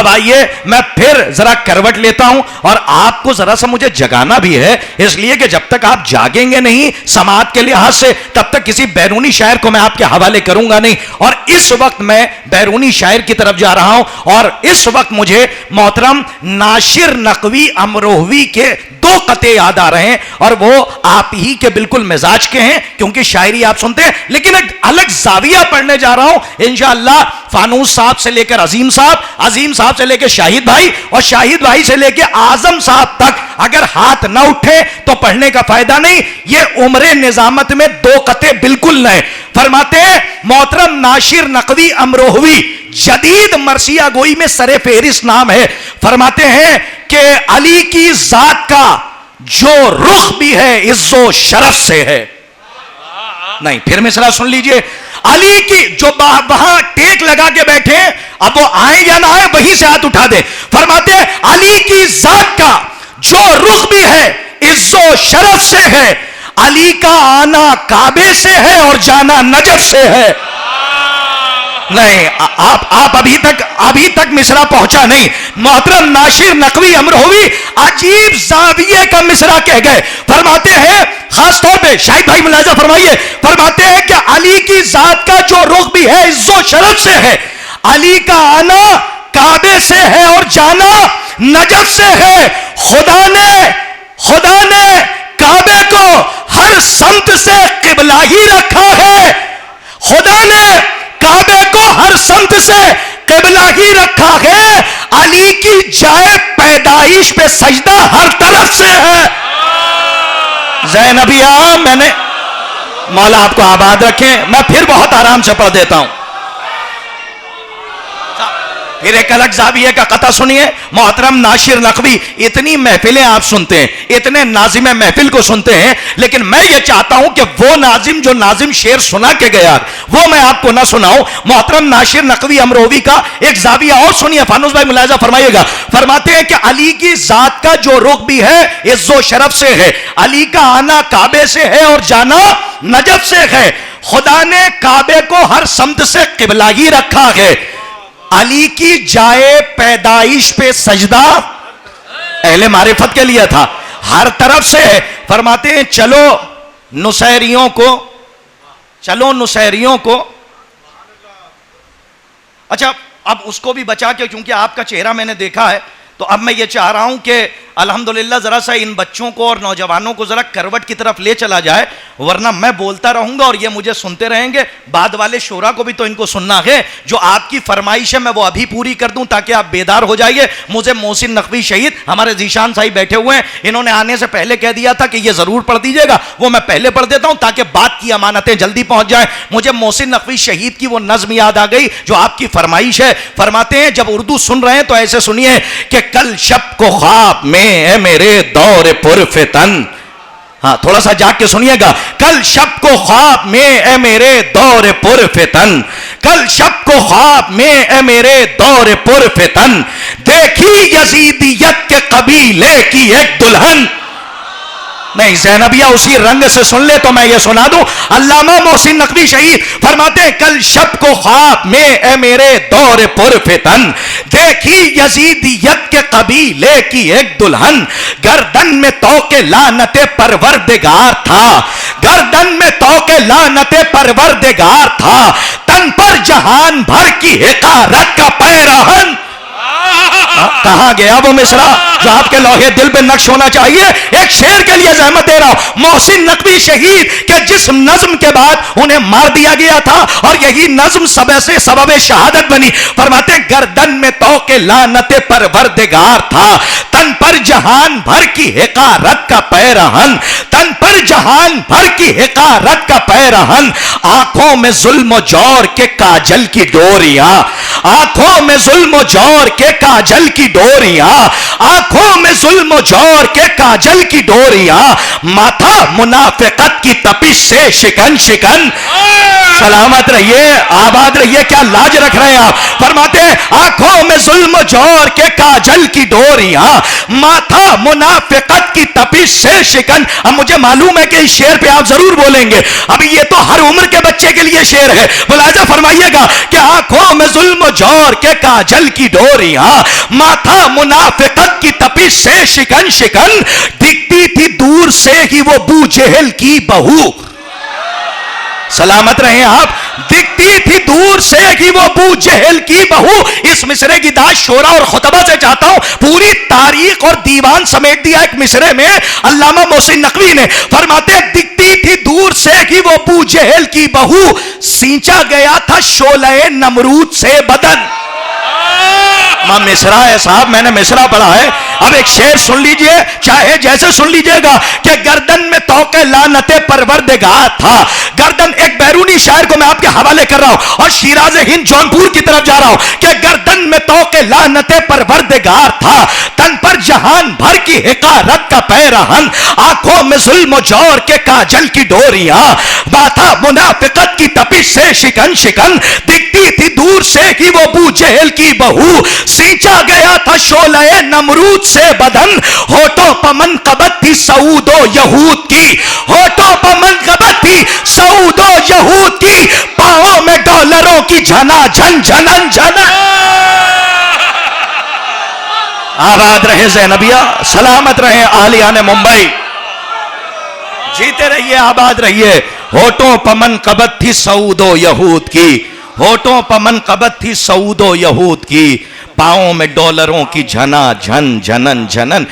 अब आइए मैं फिर जरा करवट लेता हूं और आपको जरा सा मुझे जगाना भी है, इसलिए कि जब तक आप जागेंगे नहीं समाज के लिहाज से, तब तक किसी बैरूनी शायर को मैं आपके हवाले करूंगा नहीं। और इस वक्त मैं बैरूनी शायर की तरफ जा रहा हूं और इस वक्त मुझे मोहतरम नासिर नकवी अमरोहवी के दो कते याद आ रहे हैं और वो आप ही के बिल्कुल मिजाज के हैं, क्योंकि शायरी आप सुनते हैं, लेकिन एक अलग जाविया पढ़ने जा रहा हूं इंशाअल्लाह। फानूस साहब से लेकर अजीम साहब से लेकर शाहिद भाई और शाहिद भाई से लेकर आजम साहब तक अगर हाथ ना उठे तो पढ़ने का फायदा नहीं। ये उम्र निजामत में दो कते बिल्कुल नए। फरमाते हैं मोहतरम नासिर नकवी अमरोहवी, जदीद मरसिया गोई में सरे फेरिस्त नाम है। फरमाते हैं कि अली की जात का जो रुख भी है इज्जो शरफ से है। नहीं, फिर मिसरा सुन लीजिए। अली की जो वहां टेक लगा के बैठे, अब वो आए या ना आए वहीं से हाथ उठा दे। फरमाते हैं अली की जात का जो रुख भी है इज्जो शरफ से है। अली का आना काबे से है और जाना नजफ से है। नहीं, आप अभी तक मिसरा पहुंचा नहीं। मोहतरम नासिर नकवी अमरोहवी अजीब जाविये का मिसरा कह गए। फरमाते हैं खास तौर पे शाहिद भाई मुलाजा फरमाइए, फरमाते हैं कि अली की जात का जो रुख भी है इज्जो शरफ से है। अली का आना काबे से है और जाना नजफ से है। खुदा ने काबे को हर समत से किबला ही रखा है। खुदा ने काबे को हर समत से किबला ही रखा है। अली की जाए पैदाइश पे सजदा हर तरफ से है। ज़ैनबिया, मैंने मौला आपको आबाद रखे, मैं फिर बहुत आराम से पढ़ देता हूं। फिर एक अलग जाविये का कथा सुनिए। मोहतरम नासिर नकवी, इतनी महफिलें आप सुनते हैं, इतने नाजिम महफिल को सुनते हैं, लेकिन मैं ये चाहता हूं कि वो नाजिम जो नाजिम शेर सुना के गया वो मैं आपको ना सुनाऊं। मोहतरम नासिर नकवी अमरोहवी का एक जाविया और सुनिए, फानूस भाई मुलाजा फरमाइएगा। फरमाते हैं कि अली की जात का जो रुख भी है इज्जो शरफ से है। अली का आना काबे से है और जाना नजफ से है। खुदा ने काबे को हर समत से किबला ही रखा है। अली की जाए पैदाइश पे सजदा अहले मारिफत के लिए था, हर तरफ से है। फरमाते हैं चलो नुसैरियों को, अच्छा अब उसको भी बचा के, क्योंकि आपका चेहरा मैंने देखा है, तो अब मैं ये चाह रहा हूं कि अल्हम्दुलिल्लाह जरा सा इन बच्चों को और नौजवानों को जरा करवट की तरफ ले चला जाए, वरना मैं बोलता रहूंगा और ये मुझे सुनते रहेंगे। बाद वाले शोरा को भी तो इनको सुनना है। जो आपकी फरमाइश है मैं वो अभी पूरी कर दूं ताकि आप बेदार हो जाइए। मुझे मोहसिन नकवी शहीद हमारे जीशान साहिब बैठे हुए हैं, इन्होंने आने से पहले कह दिया था कि ये जरूर पढ़ दीजिएगा, वो मैं पहले पढ़ देता हूं ताकि बात की अमानतें जल्दी पहुंच जाए। मुझे मोहसिन नकवी शहीद की वो नज्म याद आ गई जो आपकी फरमाइश है। फरमाते हैं जब उर्दू सुन रहे हैं तो ऐसे सुनिए कि कल शब को ख्वाब में है मेरे दौर पुरफितन। हाँ, थोड़ा सा जाग के सुनिएगा। कल शब को ख्वाब में ए मेरे दौर पुरफितन, कल शब को ख्वाब में ए मेरे दौर पुरफितन, देखी यजीदियत के कबीले की एक दुल्हन। नहीं, ज़ैनबिया उसी रंग से सुन ले तो मैं ये सुना दूं। अल्लामा मोहसिन नकवी शहीद फरमाते हैं कल शब को ख्वाब में ए मेरे दौर पुरफितन, देखी यजीदियत के कबीले की एक दुल्हन, गर्दन में तौके लानते परवरदिगार था, गर्दन में तौके लानते परवरदिगार था, तन पर जहान भर की हिकारत का पैरहन। कहां गया वो मिसरा जो आपके लोहे दिल पे नक्श होना चाहिए? एक शेर के लिए जहमत दे रहा हूं। मोहसिन नकवी शहीद के जिस नज्म के बाद उन्हें मार दिया गया था और यही नज्म सबब शहादत बनी। फरमाते गर्दन में तौके लानते परवरदिगार था, तन पर जहान भर की हिकारत का पैरहन, तन पर जहान भर की हिकारत का पैरहन, आंखों में जुल्म जौर के काजल की डोरियां, आंखों में जुल्म जौर के काजल की डोरियां, आंखों में जुल्म जौर के काजल की डोरियां, माथा मुनाफिकत की तपिश से शिकन शिकन। सलामत रहिए, आबाद रहिए, क्या लाज रख रहे हैं आप। फरमाते हैं आंखों में जुल्म जौर के काजल की डोरियां, माथा मुनाफिकत की तपिश से शिकन। अब मुझे मालूम है कि इस शेर पे आप जरूर बोलेंगे, अभी ये तो हर उम्र के बच्चे के लिए शेर है। मुलाजा फरमाइएगा कि आंखों में जुल्म जोर के काजल की डोरियां, माथा मुनाफिकत की तपिश से शिकन शिकन, दिखती थी दूर से ही वो बू जहल की बहू। सलामत रहे आप। दिखती थी दूर से कि वो बू जहल की बहू। इस मिसरे की दाश शोरा और खुतबा से चाहता हूं, पूरी तारीख और दीवान समेट दिया एक मिसरे में। अल्लामा मोहसिन नकवी ने फरमाते, दिखती थी दूर से कि वो बू जहल की बहू, सींचा गया था शोले नमरूद से बदन। मिसरा है साहब, मैंने मिसरा पढ़ा है। अब एक शेर सुन लीजिए, चाहे जैसे सुन लीजिएगा कि गर्दन में तौके लानते परवरदिगार था। गर्दन, एक बैरूनी शायर को मैं आपके हवाले कर रहा हूं और शिराज हिंद जौनपुर की तरफ जा रहा हूं कि गर्दन में तौके लानते परवरदिगार था, तन पर जहान भर की हिकारत का पैरहन, आंखों में जुल्म जोर के काजल की डोरियां, माथा मुनाफिकत की तपिश से शिकन शिकन, दिखती थी दूर से कि वो बू जहल की बहू, सींचा गया था शोले नमरूद से बदन, होठों पर मनकबत थी सऊदो यहूद की, होठों पर मनकबत थी सऊदो यहूद की, पांवों में डॉलरों की झना झन झनन झनन। आबाद रहे ज़ैनबिया, सलामत रहे आलियाने मुंबई, जीते रहिए, आबाद रहिए। होठों पर मनकबत थी सऊदो यहूद की, होठों पर मनकबत थी सऊदो यहूद की, पांवों में डॉलरों की झना झन झनन झनन।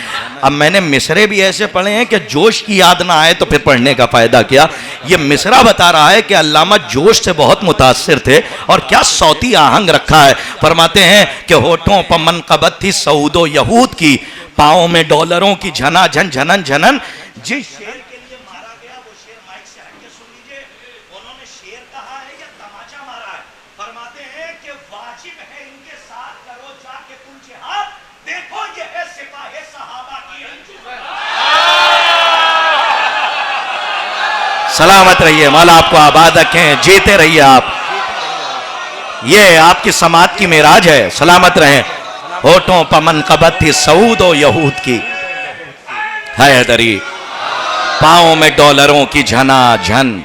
अब मैंने मिसरे भी ऐसे पढ़े हैं कि जोश की याद ना आए तो फिर पढ़ने का फायदा क्या। ये मिसरा बता रहा है कि अल्लामा जोश से बहुत मुतासिर थे और क्या सौती आहंग रखा है। फरमाते हैं कि होठों पर मनकबत थी सऊदो यहूद की, पांवों में डॉलरों की झना झन झनन झनन। जिस शेर के लिए मारा गया वो शेर माइक से हटके सुन लीजिए, उन्होंने शेर कहा है या तमाचा मारा है। फरमाते हैं कि वाजिब है इनके साथ करो जाके तुम जिहाद, देखो ये है सिपाही सहाबा की। सलामत रहिए, मौला आपको आबाद रखें, जीते रहिए आप। ये आपकी समात की मेराज है, सलामत रहें। होठों पर मनकबत थी सऊदो यहूद की, हैदरी, पांवों में डॉलरों की झना झन।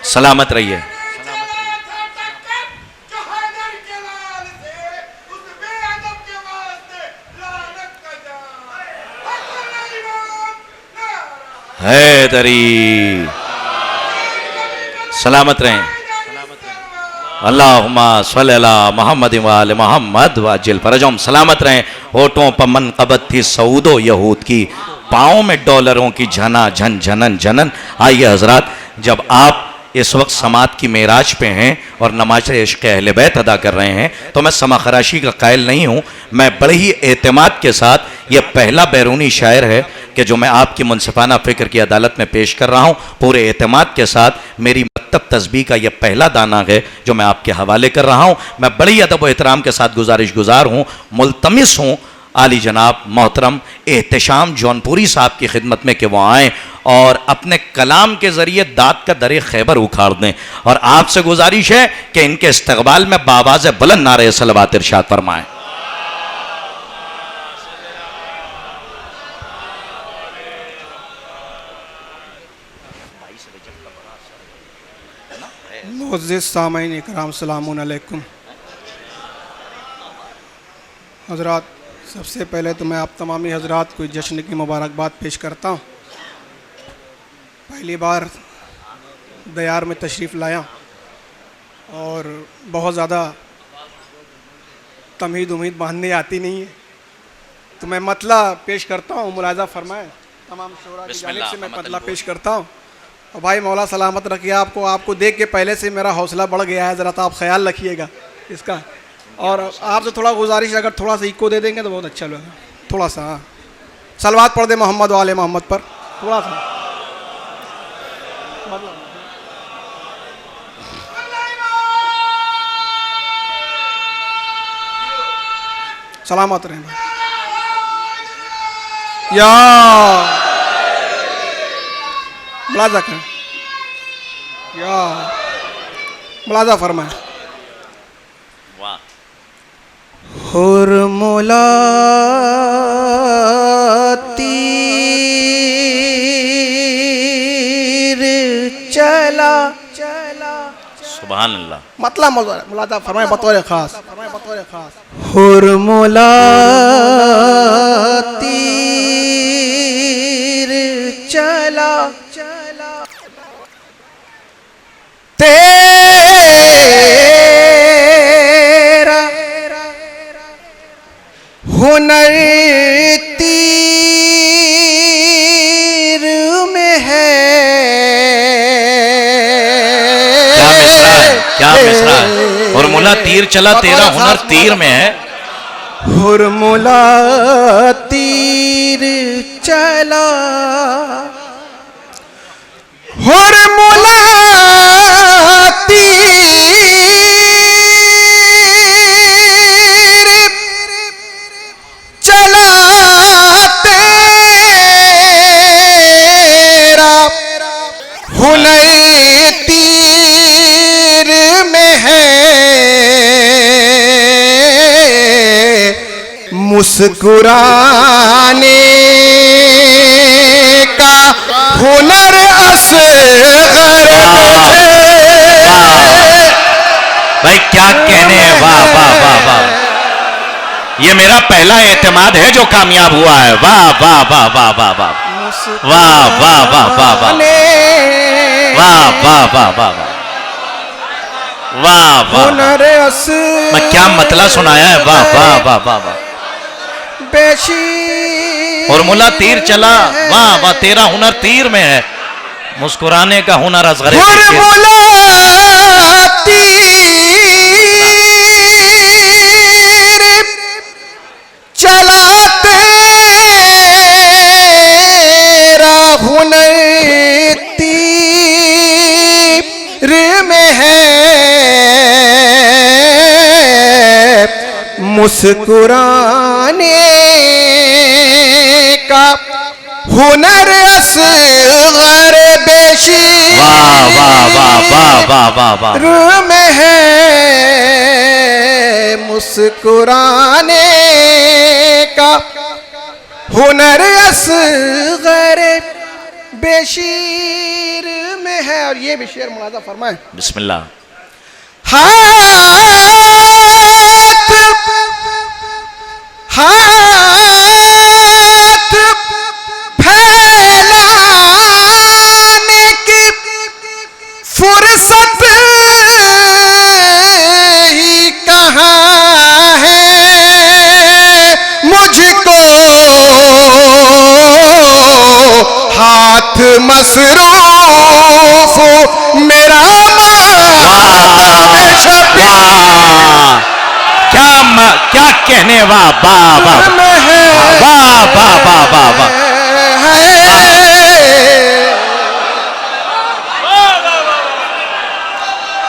सलामत रहिए। हैदरी, सलामत रहें। अल्लाहुम्मा सल्ली अला मुहम्मद व आले मुहम्मद वाजिल फरजहुम। सलामत रहें। होठों पर मनकबत थी सऊदो यहूद की, पाँव में डॉलरों की झना झन झनन झनन। आइए हजरात, जब आप इस वक्त समात की मेराज पे हैं और नमाज इश्क़ अहले बैत अदा कर रहे हैं तो मैं समाखराशी का कायल नहीं हूँ। मैं बड़े ही एतमाद के साथ, ये पहला बैरूनी शायर है कि जो मैं आपकी मुनसिफाना फ़िक्र की अदालत में पेश कर रहा हूँ, पूरे एतमाद के साथ मेरी मकतब तस्बीह का यह पहला दाना है जो मैं आपके हवाले कर रहा हूँ। मैं बड़ी अदब व एहतराम के साथ गुजारिश गुजार हूँ, मुल्तमिस हूँ आली जनाब मोहतरम एहतशाम जौनपुरी साहब की खिदमत में कि वो आएँ और अपने कलाम के ज़रिए दाद का दरे खैबर उखाड़ दें। और आपसे गुजारिश है कि इनके इस्तक़बाल में बावाज़ बुलंद नारे सलवात इरशाद फरमाएं। मुअज़्ज़िज़ सामईन इकराम सलामुन अलैकुम। हज़रात, सबसे पहले तो मैं आप तमामी हज़रात को जश्न की मुबारकबाद पेश करता हूँ। पहली बार दयार में तशरीफ़ लाया और बहुत ज़्यादा तमीद उम्मीद बांधने आती नहीं है, तो मैं मतला पेश करता हूँ। मुलाज़ा फरमाएं, तमाम शोरा की जानिब से मैं मतला पेश करता हूँ। और भाई मौला सलामत रखिए आपको। आपको देख के पहले से मेरा हौसला बढ़ गया है, ज़रा तो आप ख्याल रखिएगा इसका। और आपसे थोड़ा गुजारिश, अगर थोड़ा सा इको दे देंगे तो बहुत अच्छा लगेगा। थोड़ा सा हाँ, सलवात पढ़ दे मोहम्मद वाले मोहम्मद पर थोड़ा सा। सलामत रहें भाई। या मुलाज़ा करें। या मुलाजा फरमाए। वाह। हुरमुला तीर चला सुभान अल्लाह। मतलब मुलाजा फरमाए बतौर खास। हुरमुला तीर चला तेरा हुनर तीर में है। क्या मिसरा है? हुरमुला तीर चला तेरा हुनर तीर में है। हुरमुला तीर चला हुरमुला तीर चला तेरा हुनर तीर में है। मुस्कुराने का हुनर असगर भाई क्या कहने हैं। वाह वाह वाह वाह। ये मेरा पहला एतमाद है जो कामयाब हुआ है। वाह वाह वाह वाह वाह वाह वाह वाह वाह वाह वाह वाह वाह वाह वाह वाह वाह। हुनर मैं क्या मतलब सुनाया है। वाह वाह वाह वाह वाह। बेशी हुरमुला तीर चला। वाह वाह। तेरा हुनर तीर में है। मुस्कुराने का हुनर असगर। हुरमुला तीर चला तेरा हुनर तीर में है। मुस्कुराने का हुनर असगर बेशी वाह वाह वाह वाह वाह वाह वाह में है। मुस्कुराने का हुनर असगर बेशीर में है। और ये भी शेर मुलाजा फरमाए। बिस्मिल्लाह। हाथ फैलाने की फुर्सत ही कहाँ है। मुझको हाथ मसरूफ मेरा क्या कहने। वाह वाह वाह वाह वाह वाह वाह वाह।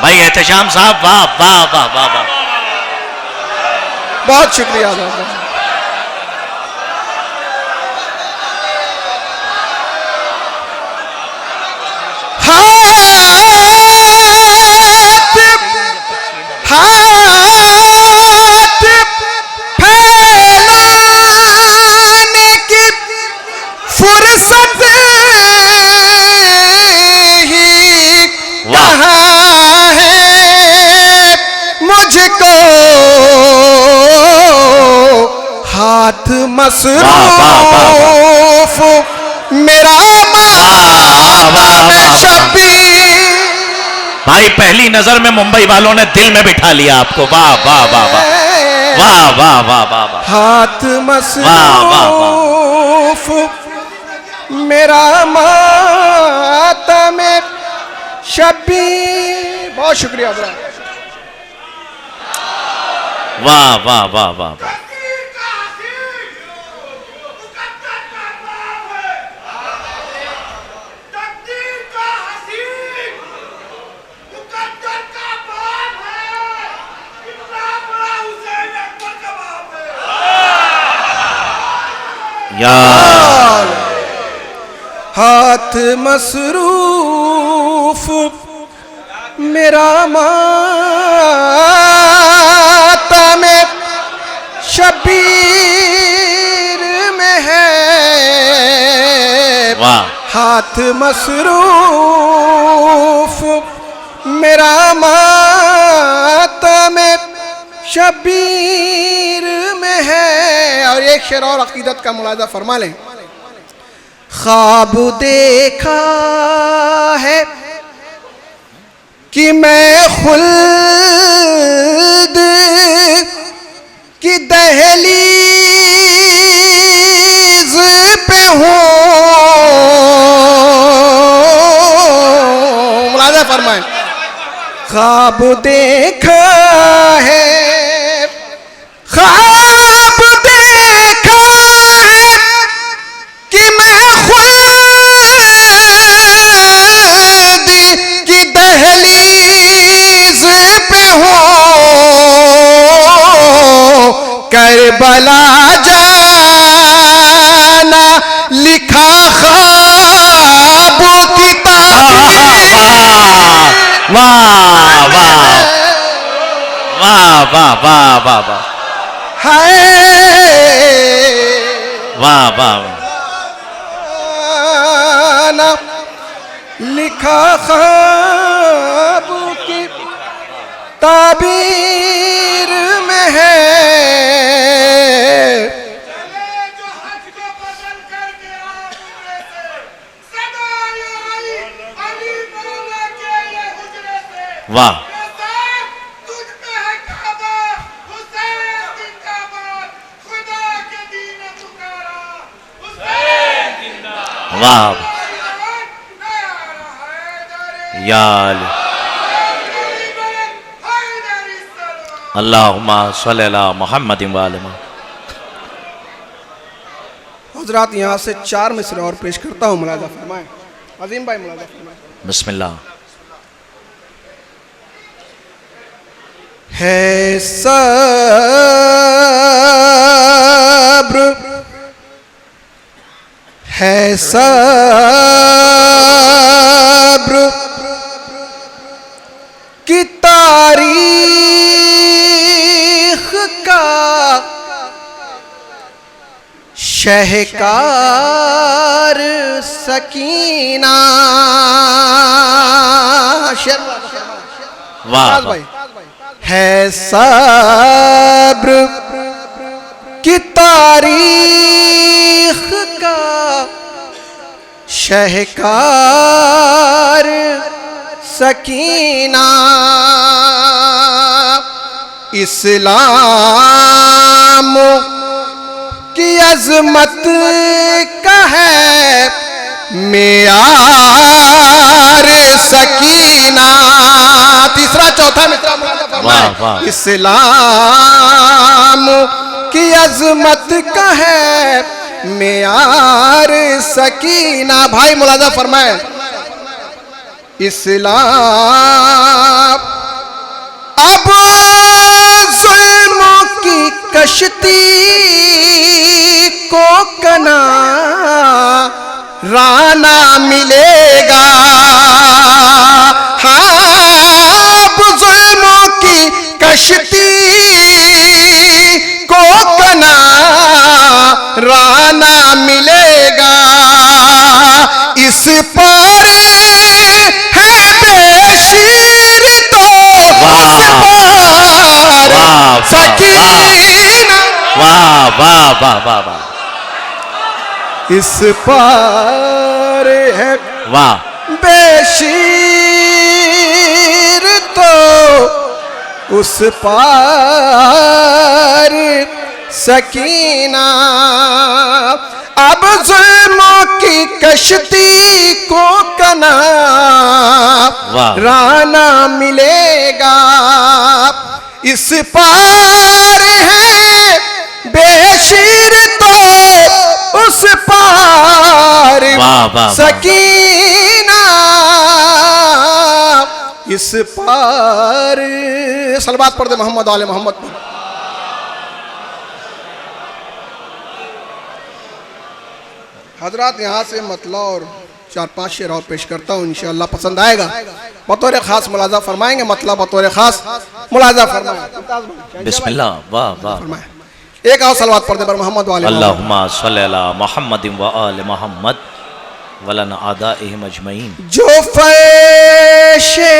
भाई एहतशाम साहब वाह वाह वाह वाह वाह। बहुत शुक्रिया। हाथ फैलाने की फुर्सत ही कहाँ है। मुझको हाथ मसरूफ मेरा शबीर। भाई पहली नजर में मुंबई वालों ने दिल में बिठा लिया आपको। वाह वाह वाह वाह वाह वाह वाह वाह वाह। हाथ मसरूफ मेरा मातम शबीर। बहुत शुक्रिया। वाह वाह वाह वाह वाह। हाथ मसरूफ मेरा मातम शबीर में है, वाह हाथ मसरूफ मेरा मातम शबीर में है। और एक शेर और अकीदत का मुलाजा फरमा लें। ख्वाब देखा है कि मैं खुल्द की दहलीज पे हूँ। मुलाजा फरमाएं। ख्वाब देखा है, ख्वाब देखा है कि मैं खुल्द की दहलीज पे हूँ। करबला जाना लिखा ख्वाब की ताबीर। वाह वाह वाह वाह वाह वाह वाह है वाह वाह ना लिखा ख्वाब की ताबीर में है। जो हज को बदल करके आए से सदा आई अली मौला के ये हुजरे से। वाह हुसैन तुझ पे है काबा, हुसैन जिंदाबाद, खुदा के दीन पुकारा, हुसैन जिंदाबाद। वाह हैदर या अली अल्लाहुम्मा सल्ली अला मुहम्मद व आले मुहम्मद। हजरात यहाँ से 4 मिसरे और पेश करता हूँ, मुलाजा फरमाएं। अजीम भाई मुलाजा फरमाएं। बिस्मिल्लाह। है सब्र, है सब्र की तारीख का शहकार सकीना। वाह भाई है सब्र की तारीख का शहकार सकीना। इस्लाम की अजमत का है मेयार सकीना। तीसरा चौथा मिसरा वाह वाह इस्लाम की अजमत का है मेयार सकीना। भाई मुलाजा फरमाए। इस्लाम अब जुल्म की कश्ती को किनारा मिलेगा। हाँ अब जुल्म की कश्ती को किनारा मिलेगा। इस पर है बेशीर तो उस पर सकीना। वाह वाह वाह वाह वाह इस पर है वाह बेशीर तो उस पर सकीना। अब जुल्मों की कश्ती को किनारा मिलेगा। इस पार है बेशीर तो उस पार वाह वाह सकीना। इस पार सलवात पढ़ दे मोहम्मद आले मोहम्मद पर। हजरात यहाँ से मतला और 4-5 शेर और पेश करता हूँ, इंशाअल्लाह पसंद आएगा। बतौर खास मुलाजा फरमाएंगे, मतलब बतौर खास मुलाजा फरमाएंगे। बिस्मिल्लाह, वाह वाह। फरमाए एक और सलवात पढ़ दे पर मोहम्मद वाले अल्लाहुम्मा सल्ली अला मुहम्मद व आले मोहम्मद वलन आदाइहिम अजमईन। जो फैशे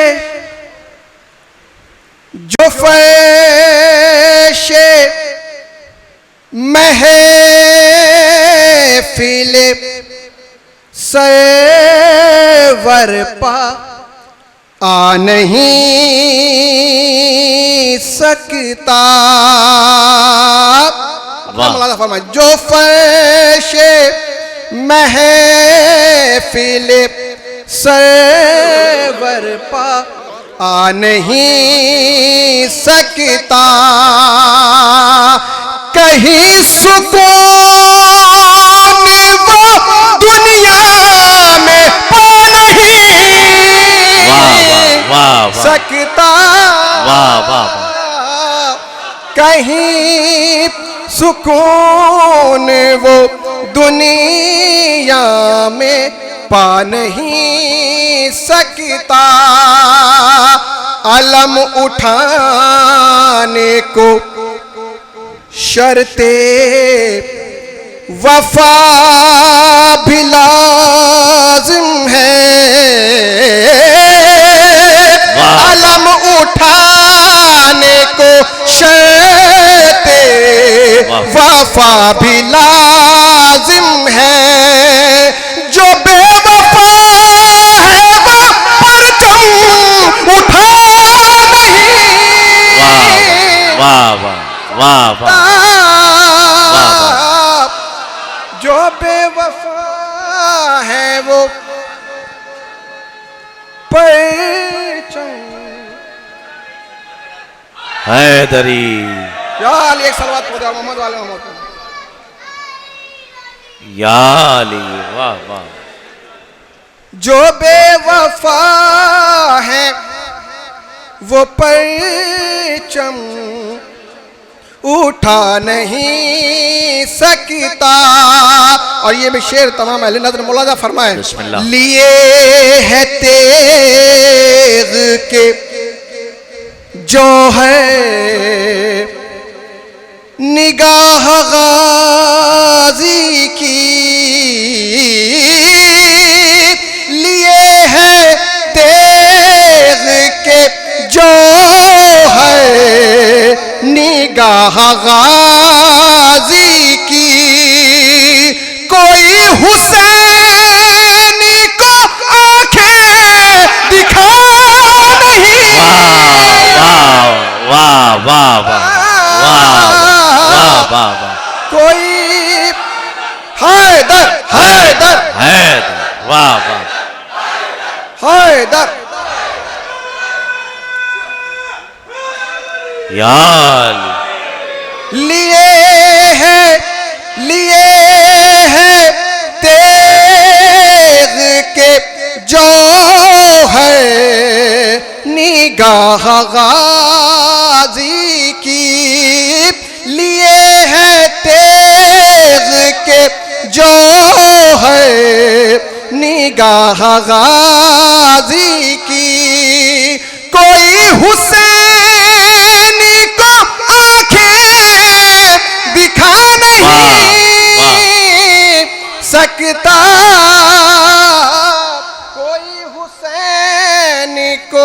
महफिल सरवर पा आ नहीं सकता। मौलाना फरमाए जो फैशे महफिल सरवर पा आ नहीं सकता, कहीं सुकून वो दुनिया में पा नहीं सकता। कहीं सुकून वो दुनिया में पा नहीं सकता। अलम उठाने को शर्ते वफा भी लाजिम है। अलम उठाने को शर्ते वफा भी लाजिम है। जो बेवफा है वो परचम उठा नहीं। वाह वाह वाह वाह। जो बेवफा है वो परचम हैदरी। या अली एक सलवात पढ़ दे मोहम्मद वाले मोहम्मद। या अली, वाह वाह। जो बेवफा है वो परचम उठा नहीं सकता। और ये भी शेर तमाम अहले नज़र मुलाजा फरमाए। बिस्मिल्लाह। लिए है तेग के जो है निगाह गाजी की, लिए है तेग के जो है निगाह गाजी की। कोई हुसैनी को आंखें दिखा नहीं। वाह वाह वाह वाह वाह। कोई हैदर हैदर हैदर, वाह वाह। हैदर या अली। लिए है तेग के जो है निगाह गाजी की। लिए है तेग के जो है निगाह गाजी की। कोई हुसैनी को आंखें दिखा नहीं सकता। कोई हुसैनी को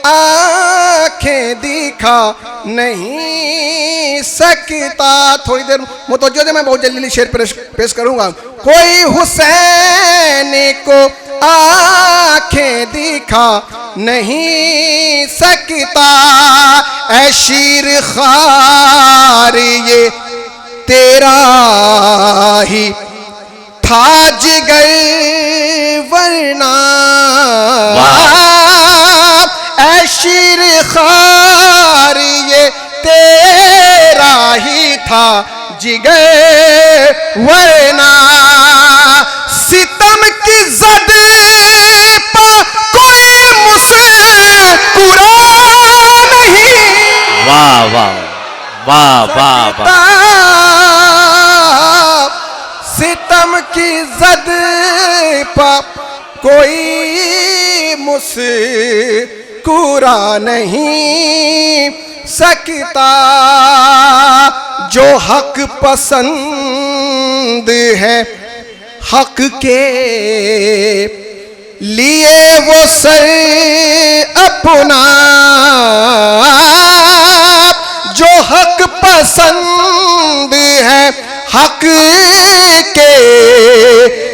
आंखें दिखा नहीं सकता। थोड़ी देर मुतवज्जो दे, मैं बहुत जल्दी शेर पेश करूंगा। कोई हुसैनी को आंखें दिखा नहीं सकता। ऐ शीर खार ये तेरा ही था जिगर वरना। ऐ शीर खार ये तेरा ही था जिगर वरना। सितम की जद पा कोई मुस्कुरा नहीं। वाह वाह वाह वाह वाह। सितम की जद पा कोई मुस्कुरा नहीं सकता, जो हक पसंद है हक के लिए वो सर अपना, जो हक पसंद है हक के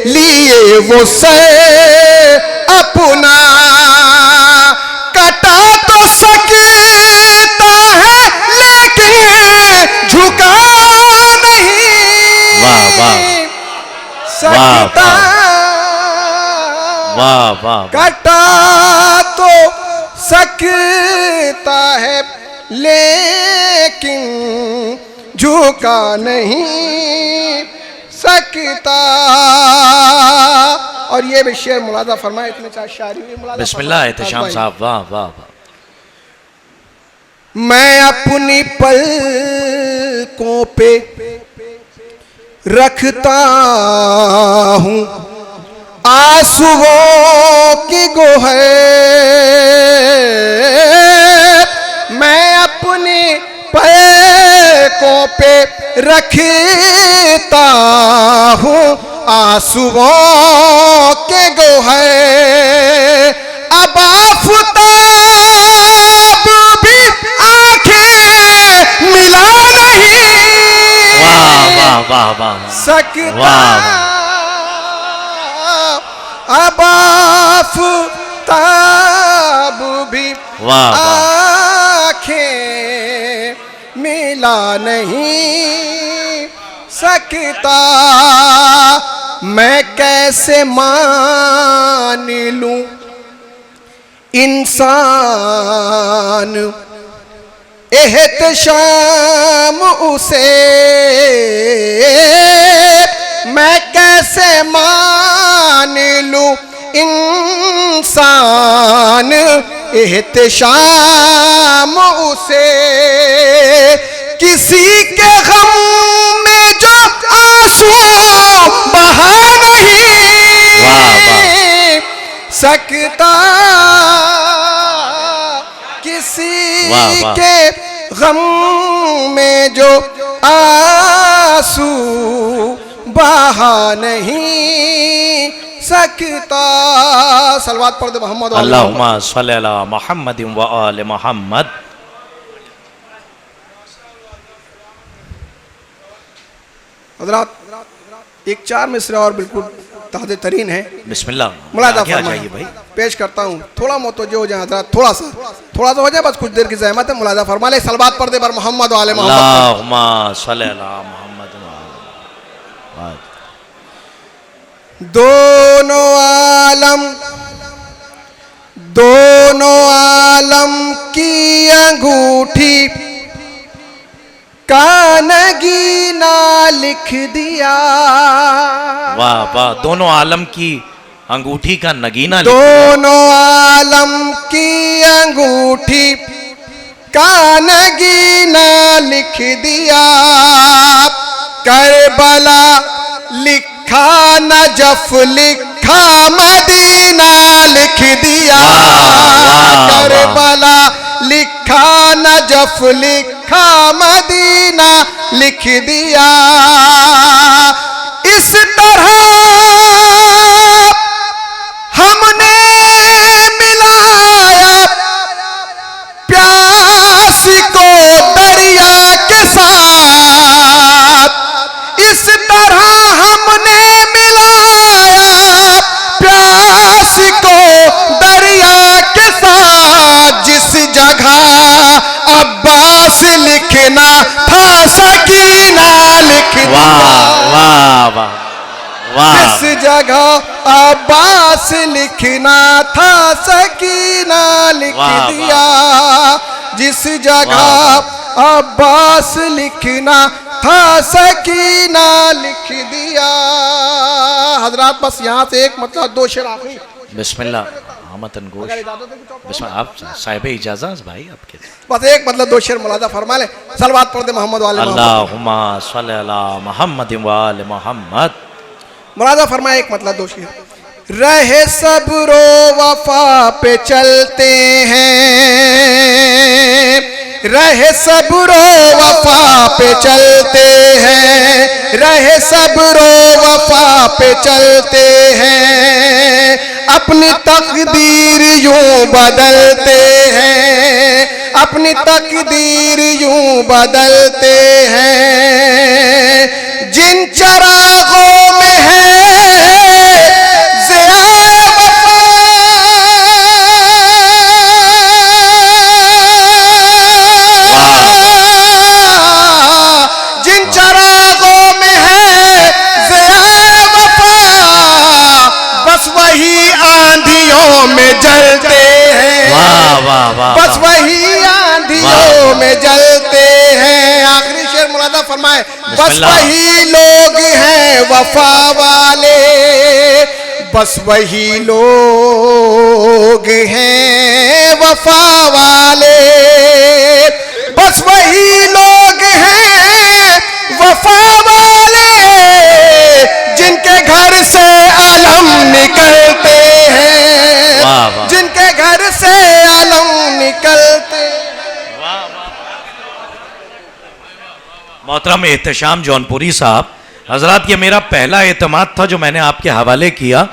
लिए वो सर अपना, कटा तो सकता है लेकिन झुका नहीं वाह वाह सकता। वाह वाह कटा तो सकता है लेकिन झुका नहीं सकता। और ये भी शेर मुलाजा फरमाए, इतने चार शायरी हुई मुलाजा बिस्मिल्लाह फरमाए। एहतशाम साहब, वाह वाह वाह। मैं अपनी पलकों पे रखता हूँ आंसुओं की गोहर, मैं अपनी पलकों पे रखता हूँ आंसुओं के गोहर। अब आफताब भी आंखें मिला नहीं वाह वाह वाह वाह सकता, अब आफताब भी वाह वाह आंखें मिला नहीं सकता। मैं कैसे मान लूं इंसान एहतशाम उसे, मैं कैसे मान लूं इंसान एहतशाम उसे, किसी के गम में जो आंसू बहा नहीं सकता, किसी वाह, वाह। के गम में जो आंसू बहा नहीं सकता। सलवात पढ़ दे मोहम्मद अल्लाहुम्मा सल्ली अला मुहम्मद व आले मोहम्मद। हज़रात एक चार मिसरे और बिल्कुल ताज़े तरीन है, बिस्मिल्लाह मुलाजा आगे आ फरमाइए जाइए भाई। पेश करता हूँ। थोड़ा मोतवज्जो हो जाए हज़रात, थोड़ा सा हो जाए, बस कुछ देर की ज़हमत है। मुलाजा फरमा ले, सलवात पढ़ दे बर मोहम्मद वाले मोहम्मद। अल्लाहुम्मा सल्ली अला मुहम्मद व आले। दोनों आलम की अंगूठी का नगीना लिख दिया, वाह वाह, दोनों आलम की अंगूठी का नगीना लिख दिया। दोनों आलम की अंगूठी का नगीना लिख दिया, करबला लिखा नजफ लिखा मदीना लिख दिया, करबला लिखा नजफ लिखा मदीना लिख दिया। इस तरह हमने मिलाया प्यास को दरिया के साथ, इस तरह हमने मिलाया प्यास को दरिया के साथ, जिस जगह अब्बास लिखना था सकीना लिख दिया। वाह वाह वाह वाह, जिस जगह अब्बास लिखना था सकीना लिख वाह, दिया, जिस जगह अब्बास लिखना था सकीना लिख दिया। हजरात बस यहाँ से एक मतलब दो शेर आखिरी। बिस्मिल्लाह हमतन गोश। बिस्मिल्लाह, आप साहिब इजाज़त भाई आपके। बस एक मतलब दो शेर मुलाजा फरमा ले, सलवात पढ़ दे मोहम्मद वाले मोहम्मद। अल्लाहुम्मा सल्ली अला मुहम्मद व आले मोहम्मद। मुलाजा फरमाए एक मतलब दो शेर। रहे सब्रो वफा पे चलते हैं, रहे सब्रो वफा पे चलते हैं, रहे सब्रो वफा पे चलते हैं, अपनी तकदीर यूं बदलते हैं, अपनी तकदीर यूं बदलते हैं। जिन चरागों में है में जलते हैं, बस वही आंधियों में जलते हैं। आखिरी शेर मुरादा फरमाए, बस वही लोग हैं वफा वाले, बस वही लोग हैं वफा वाले, बस वही लोग हैं वफा वाले, जिनके घर से आलम निकलते हैं, जिनके घर से आलम निकलते। मोहतरम एहतशाम जौनपुरी साहब, हजरात ये मेरा पहला एतमाद था जो मैंने आपके हवाले किया।